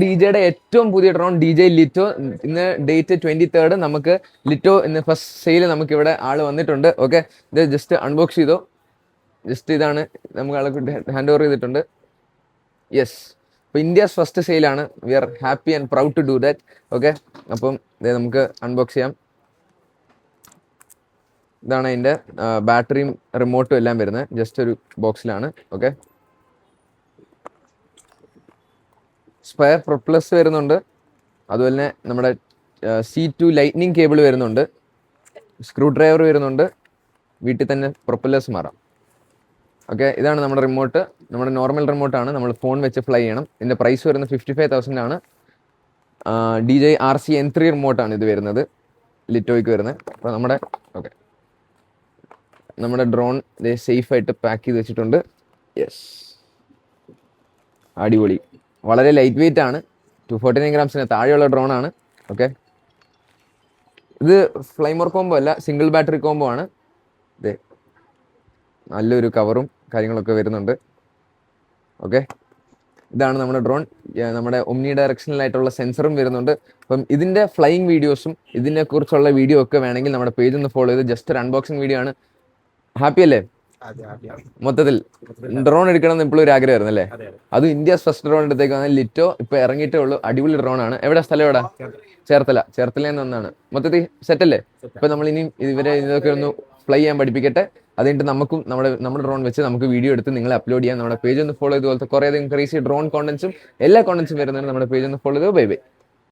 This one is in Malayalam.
ഡിജെയുടെ ഏറ്റവും പുതിയ ഡ്രോൺ DJ ലിറ്റോ. ഇന്ന് ഡേറ്റ് 23rd. നമുക്ക് ലിറ്റോ ഇന്ന് ഫസ്റ്റ് സെയിൽ നമുക്ക് ഇവിടെ ആള് വന്നിട്ടുണ്ട്. ഓക്കെ, ഇത് ജസ്റ്റ് അൺബോക്സ് ചെയ്തോ. ജസ്റ്റ് ഇതാണ് നമുക്ക് ആൾക്ക് ഹാൻഡ് ഓവർ ചെയ്തിട്ടുണ്ട്. യെസ്, അപ്പോൾ ഇന്ത്യസ് ഫസ്റ്റ് സെയിലാണ്. We are happy and proud to do that. Okay, അപ്പം ഇത് നമുക്ക് അൺബോക്സ് ചെയ്യാം. ഇതാണ് അതിൻ്റെ ബാറ്ററിയും റിമോട്ടും എല്ലാം വരുന്നത്. ജസ്റ്റ് ഒരു ബോക്സിലാണ്. ഓക്കെ, സ്പെയർ പ്രൊപ്പലസ് വരുന്നുണ്ട്. അതുപോലെ തന്നെ നമ്മുടെ C2 ലൈറ്റ്നിങ് കേബിൾ വരുന്നുണ്ട്. സ്ക്രൂ ഡ്രൈവർ വരുന്നുണ്ട്. വീട്ടിൽ തന്നെ പ്രൊപ്പലേഴ്സ് മാറാം. ഓക്കെ, ഇതാണ് നമ്മുടെ റിമോട്ട്. നമ്മുടെ നോർമൽ റിമോട്ടാണ്. നമ്മൾ ഫോൺ വെച്ച് ഫ്ലൈ ചെയ്യണം. ഇതിൻ്റെ പ്രൈസ് വരുന്നത് 55,000 ആണ്. DJI RC N3 റിമോട്ടാണ് ഇത് വരുന്നത്, ലിറ്റോയ്ക്ക് വരുന്നത്. അപ്പോൾ നമ്മുടെ ഡ്രോൺ സേഫായിട്ട് പാക്ക് ചെയ്ത് വെച്ചിട്ടുണ്ട്. യെസ്, അടിപൊളി. വളരെ ലൈറ്റ് വെയിറ്റ് ആണ്. 249 grams താഴെയുള്ള ഡ്രോൺ ആണ്. ഓക്കെ, ഇത് ഫ്ലൈമോർ കോംബോ അല്ല, സിംഗിൾ ബാറ്ററി കോംബോ ആണ്. ഇതേ നല്ലൊരു കവറും കാര്യങ്ങളൊക്കെ വരുന്നുണ്ട്. ഓക്കെ, ഇതാണ് നമ്മുടെ ഡ്രോൺ. നമ്മുടെ ഒമ്നി ഡയറക്ഷണലായിട്ടുള്ള സെൻസറും വരുന്നുണ്ട്. അപ്പം ഇതിൻ്റെ ഫ്ലൈയിങ് വീഡിയോസും ഇതിനെക്കുറിച്ചുള്ള വീഡിയോ ഒക്കെ വേണമെങ്കിൽ നമ്മുടെ പേജ് ഒന്ന് ഫോളോ ചെയ്ത്. ജസ്റ്റ് ഒരു അൺബോക്സിങ് വീഡിയോ ആണ്. ഹാപ്പി അല്ലേ? മൊത്തത്തിൽ ഡ്രോൺ എടുക്കണം എന്ന് ഇപ്പോഴും ഒരു ആഗ്രഹമായിരുന്നു അല്ലേ? അത് ഇന്ത്യസ് ഫസ്റ്റ് ഡ്രോൺ എടുത്തേക്ക് വന്നാൽ ലിറ്റോ ഇപ്പൊ ഇറങ്ങിയിട്ടേ ഉള്ളൂ. അടിപൊളി ഡ്രോൺ ആണ്. എവിടെ സ്ഥലം? എവിടെ? ചേർത്തലയിൽ നിന്നാണ്. മൊത്തത്തിൽ സെറ്റ് അല്ലേ? ഇപ്പൊ നമ്മൾ ഇനിയും ഇതൊക്കെ ഒന്ന് ഫ്ലൈ ചെയ്യാൻ പഠിപ്പിക്കട്ടെ. അതുകഴിഞ്ഞിട്ട് നമുക്കും നമ്മുടെ ഡ്രോൺ വെച്ച് നമുക്ക് വീഡിയോ എടുത്ത് നിങ്ങളെ അപ്ലോഡ് ചെയ്യാം. നമ്മുടെ പേജ് ഒന്ന് ഫോളോ ചെയ്ത് പോലത്തെ കുറേ അധികം ക്രേസി ഡ്രോൺ കോണ്ടന്റ്സും എല്ലാ കോണ്ടന്റ്സും വരുന്നതാണ്. നമ്മുടെ പേജ് ഒന്ന് ഫോളോ ചെയ്ത്. Bye bye.